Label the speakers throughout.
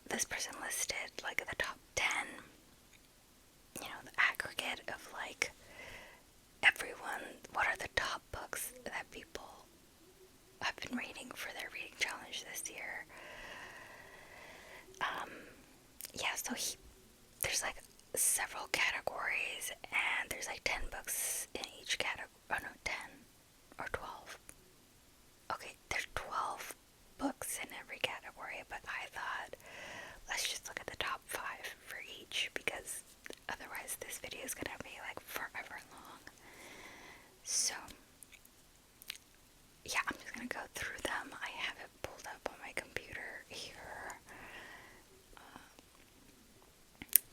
Speaker 1: this person listed like the top 10, the aggregate of like everyone, what are the top books that people have been reading for their reading challenge this year. So there's like several categories, and there's like 10 books in each category. Oh no, 10 or 12. Okay, there's 12 books in every category, but I thought, let's just look at the top 5 for each, because otherwise this video is gonna be like forever long. So, yeah, I'm just gonna go through them. I have it pulled up on my computer here.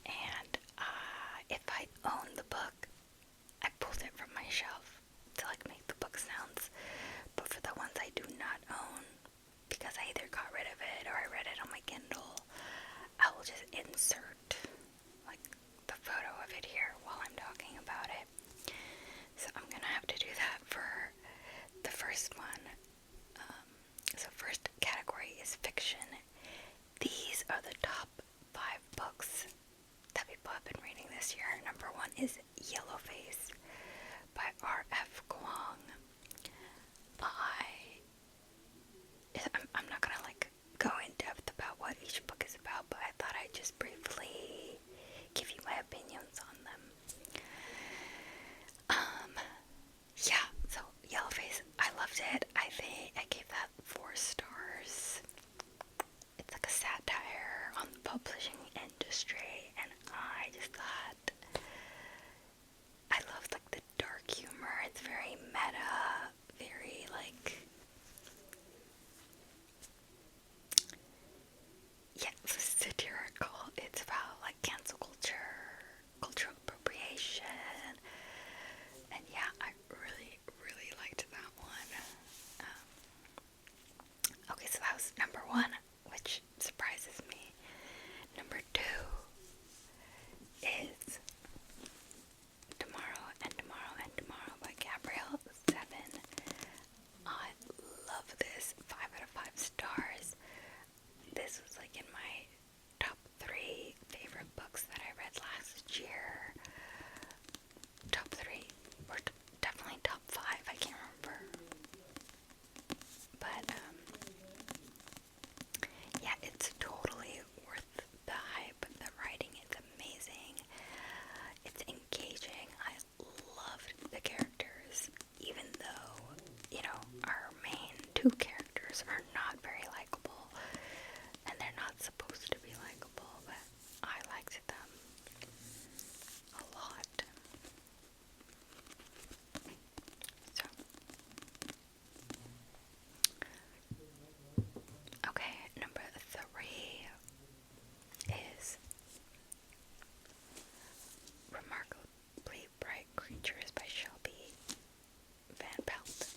Speaker 1: And if I own the book, I pulled it from my shelf to like make the book sounds. But for the ones I do not own, because I either got rid of it or I read it on my Kindle, I will just insert like the photo of it here while I'm talking about it. So I'm gonna have to do that for the first one. So first category is fiction. These are the top 5 books that people have been reading this year. Number 1 is Yellowface by R.F. Kuang. I'm not gonna like go in depth about what each book is about, but I thought I'd just briefly give you my opinions on them. So Yellowface, I loved it. I think I gave that 4 stars. It's like a satire on the publishing industry, and I just thought I loved like the dark humor. It's very meta, very like satirical. It's about like cancel culture, cultural appropriation, and yeah, I really, really liked that one. Okay, so that was number 1, which surprises me. Number 2 is Tomorrow and Tomorrow and Tomorrow by Gabrielle Zevin. I love this. 5 out of 5 stars. This was like in my top 3 favorite books that I read last year. Top 3, or definitely top 5, I can't remember. But, yeah, it's totally worth the hype. The writing is amazing. It's engaging. I loved the characters, even though, our main 2 characters are not very likable, and they're not supposed to be likable, but I liked them a lot. So, okay, number 3 is Remarkably Bright Creatures by Shelby Van Pelt.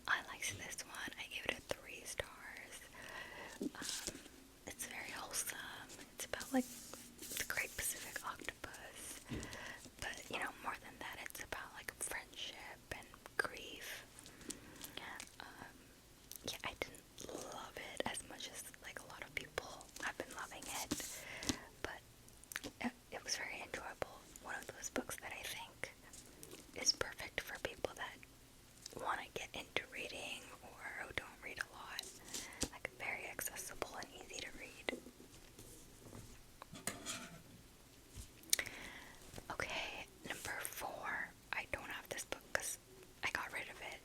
Speaker 1: I liked this one. I gave it a 3 stars. It's very wholesome. It's about like the Great Pacific Octopus, but more than that, it's about like friendship and grief. Yeah, I didn't love it as much as like a lot of people have been loving it, but it was very enjoyable. One of those books that I think is perfect for people that want to get into reading or who don't read a lot. Like very accessible and easy to read. Okay, number 4. I don't have this book because I got rid of it.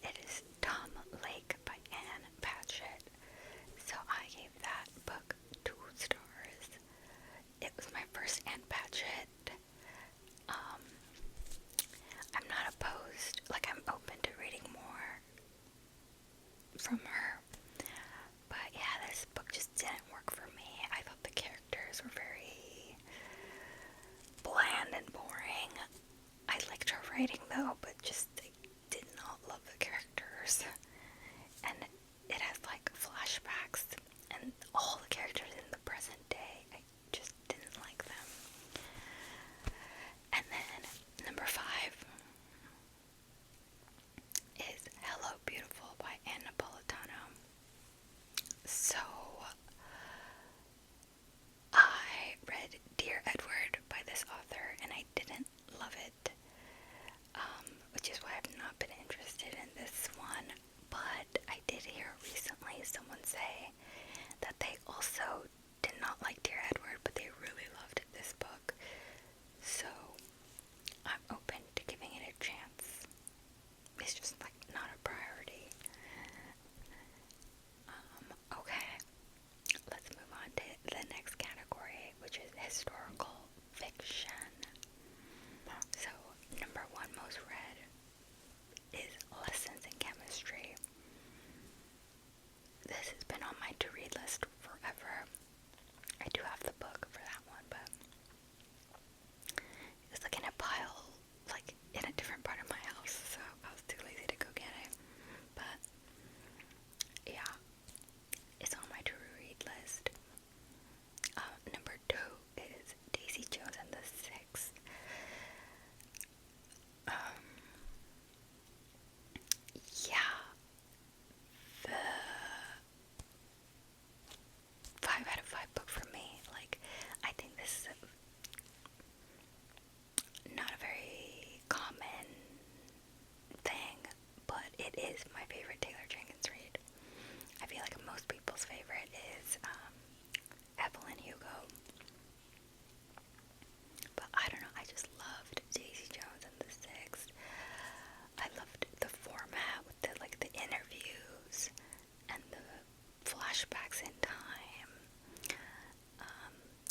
Speaker 1: It is Tom Lake by Anne Patchett. So I gave that book 2 stars. It was my first Anne Patchett. I'm not opposed, like I'm open to reading more from her. But yeah, this book just didn't work for me. I thought the characters were very bland and boring. I liked her writing though, but just I did not love the characters. And it has like flashbacks and all the characters in the present day. I just didn't like them. And then number 5 is Hello Beautiful by Anne Napolitano. So it is my favorite Taylor Jenkins read. I feel like most people's favorite is Evelyn Hugo. But I don't know, I just loved Daisy Jones and the Six. I loved the format with the interviews and the flashbacks in time.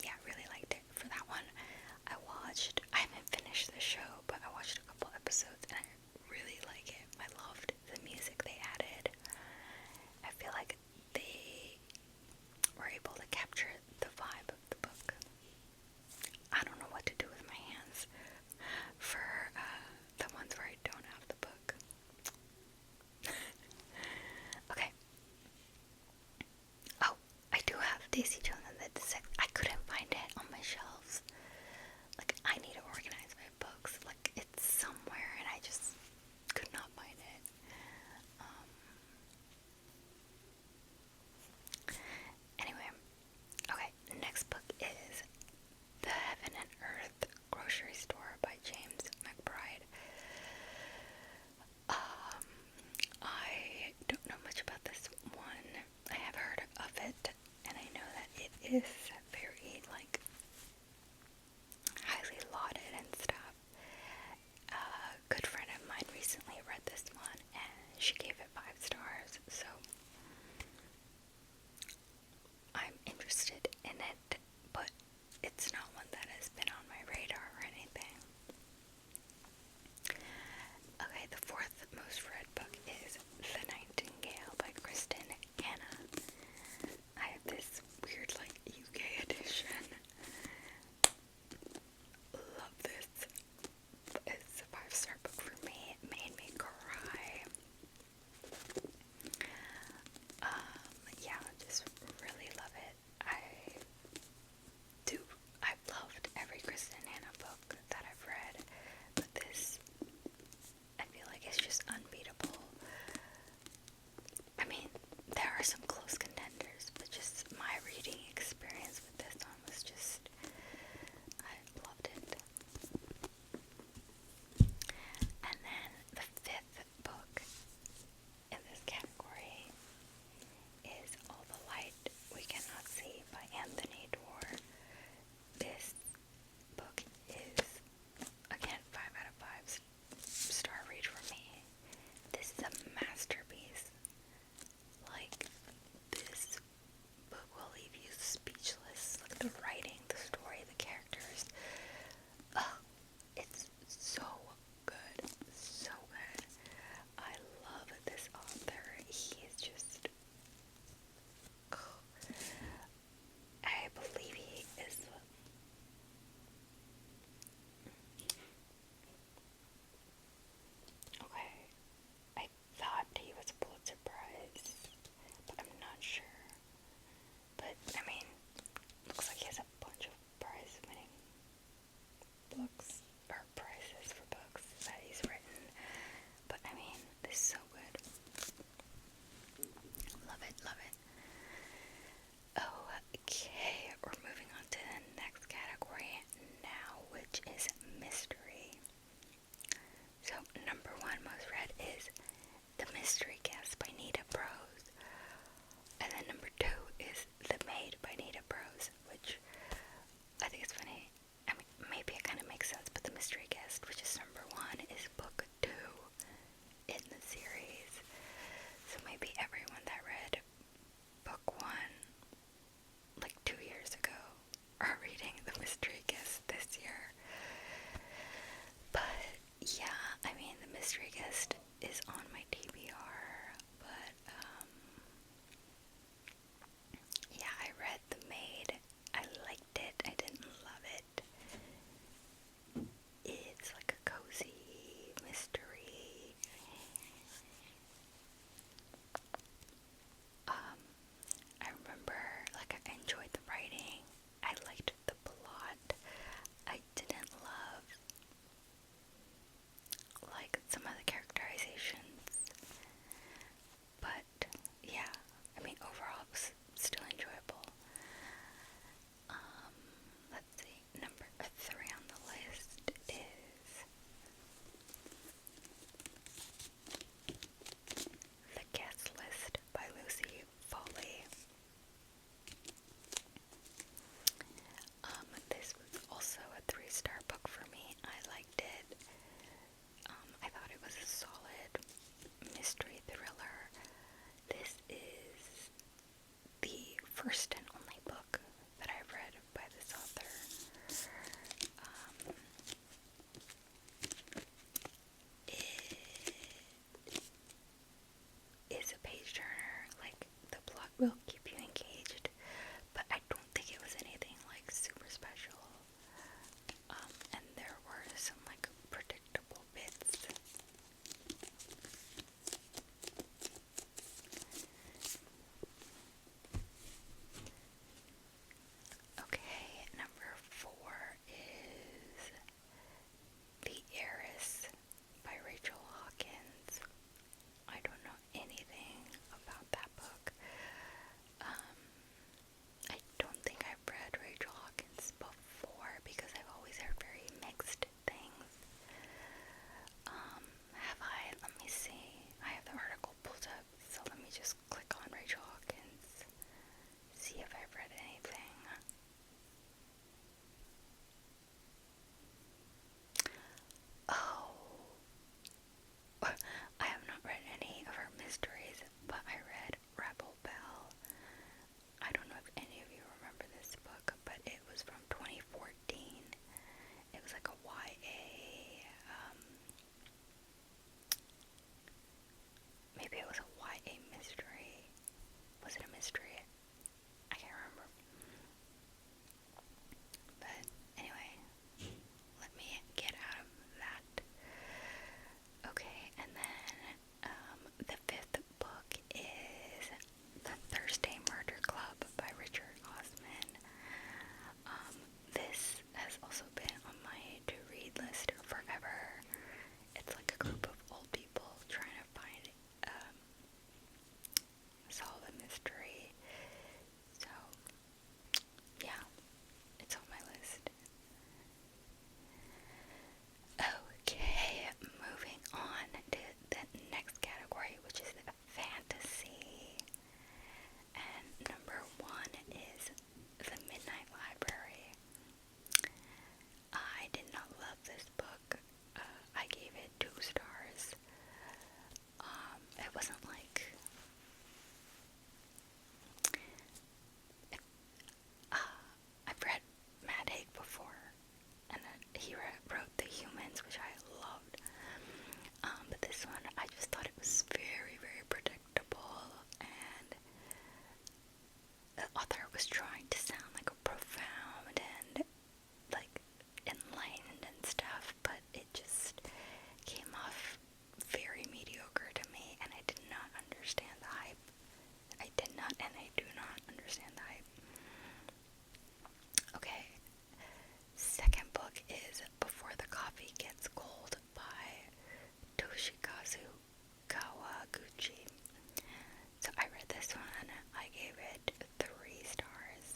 Speaker 1: Yeah, I really liked it. For that one, I haven't finished the show, but I watched a couple episodes and I really like it. I loved the music they added. I feel like they were able to capture the vibe of the book. I don't know what to do with my hands for the ones where I don't have the book. Okay. Oh, I do have Daisy Jones and the Six. I couldn't find it on my shelves. I need to organize my books. It's somewhere and I just could not find it. Anyway, okay, next book is The Heaven and Earth Grocery Store by James McBride. I don't know much about this one. I have heard of it, and I know that it is very, highly lauded and stuff. A good friend of mine recently read this one, and she gave it 5 stars, so I'm interested in it, but it's not one that has been on my radar or anything. Okay, the 4th most read book is The Nightingale by Kristen Hanna. I have this weird, UK first and only book that I've read by this author. It is a page turner. Like, the plot will keep you engaged, but I don't think it was anything like super special. And there were some like predictable bits. Okay, number 4 is The Heiress by Rachel Hawkins. I don't know anything about that book. I don't think I've read Rachel Hawkins before because I've always heard very mixed things. Have I? Let me see. I have the article pulled up, so let me just click on Rachel Hawkins, see if I've read anything. Oh, I have not read any of her mysteries, but I read Rebel Bell. I don't know if any of you remember this book, but it was from 2014. It was like a YA, maybe it was a YA mystery. Was it a mystery? I can't remember. But anyway, let me get out of that. Okay, and then the 5th book is The Thursday Murder Club by Richard Osman. This has also been on my to-read list forever. It's like a group of old people trying to find, solve a mystery. So, yeah, it's on my list. Okay, moving on to the next category, which is fantasy. And number 1 is The Midnight Library. I did not love this book. I gave it 2 stars. It wasn't like... I've read Matt Haig before, and he wrote The Humans, which I loved. But this one, I just thought it was very, very predictable, and the author was trying to sound like a profound and like enlightened and stuff, but it just came off very mediocre to me, and I did not understand the hype. I did not, and I do not understand the hype. Okay, second book is Before the Coffee Gets Cold by Toshikazu Kawaguchi. So I read this one, I gave it 3 stars.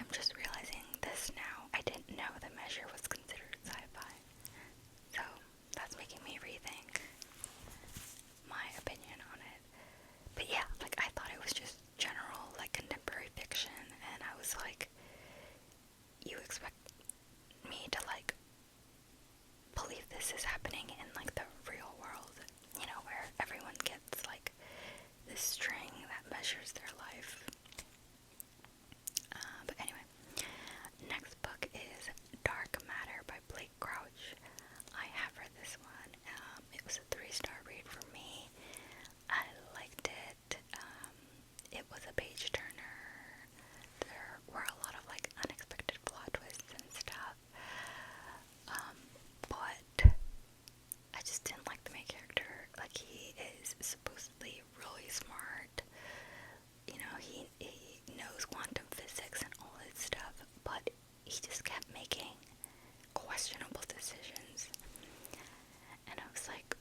Speaker 1: I'm just realizing this now. I didn't know The Measure was considered sci-fi. So that's making me rethink my opinion on it. But yeah, like I thought it was just general, like contemporary fiction, and I was like, you expect me to like believe this is happening in like the real world, you know, where everyone gets like this string that measures their life. But anyway, next book is Dark Matter by Blake Crouch. I have read this one. It was a 3-star read for me. I liked it. It was a page turner. There were a lot of like unexpected plot twists and stuff. But I just didn't like the main character. Like, he is supposedly really smart. You know, he knows quantum physics and all that stuff, but he just kept making questionable decisions. And I was like,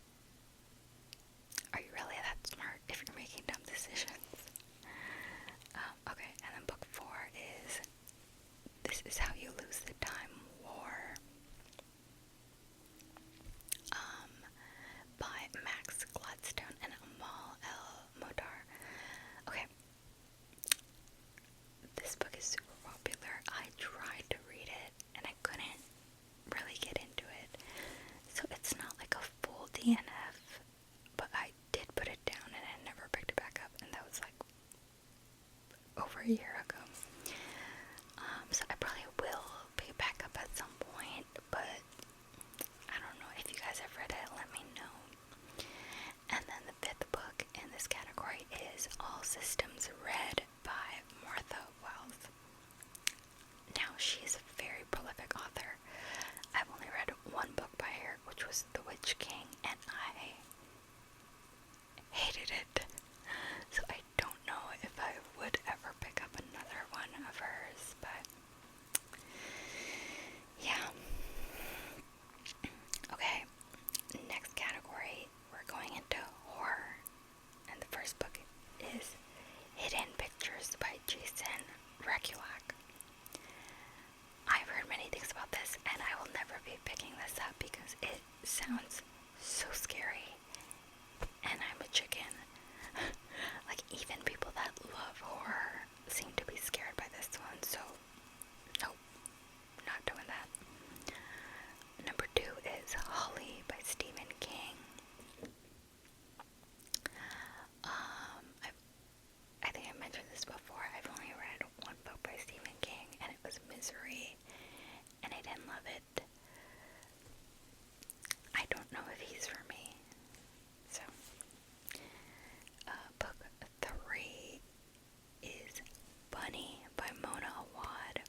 Speaker 1: are you really that smart if you're making dumb decisions? Okay, and then book 4 is This Is How You Lose the Time War, by Max Gladstone and Amal El Modar. Okay, this book is super popular. I tried to read it and I couldn't really get into it. So it's not like a full DNF, but I did put it down and I never picked it back up, and that was like over a year ago. So I probably will pick it back up at some point, but I don't know. If you guys have read it, let me know. And then the 5th book in this category is All Systems Red by Martha Wells. Now, she's a very prolific author. I've only read one book by her, which was The Witch King, and I hated it. So I don't know if I would ever pick up another one of hers, but yeah. Okay, next category, we're going into horror, and the first book is Hidden Pictures by Jason Rekulak. I've heard many things about this, and I will never be picking this up because it sounds so scary, and I'm a chicken. Like, even people that love horror seem to be scared by this one, so nope, not doing that. Number 2 is Holly by Stephen King. I think I mentioned this before. I've only read one book by Stephen King, and it was Misery, and I didn't love it. I don't know if he's for me. So, book 3 is Bunny by Mona Awad.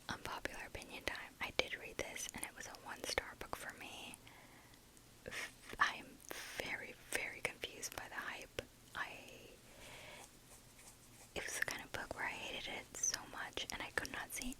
Speaker 1: Unpopular opinion time. I did read this, and it was a 1-star book for me. I am very, very confused by the hype. It was the kind of book where I hated it so much, and I could not see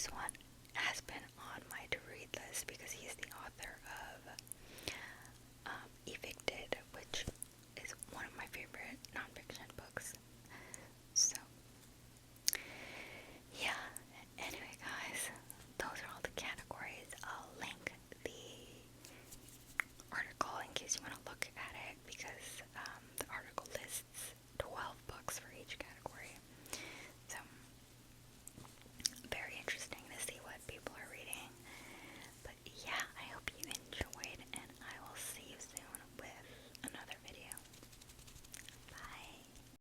Speaker 1: always want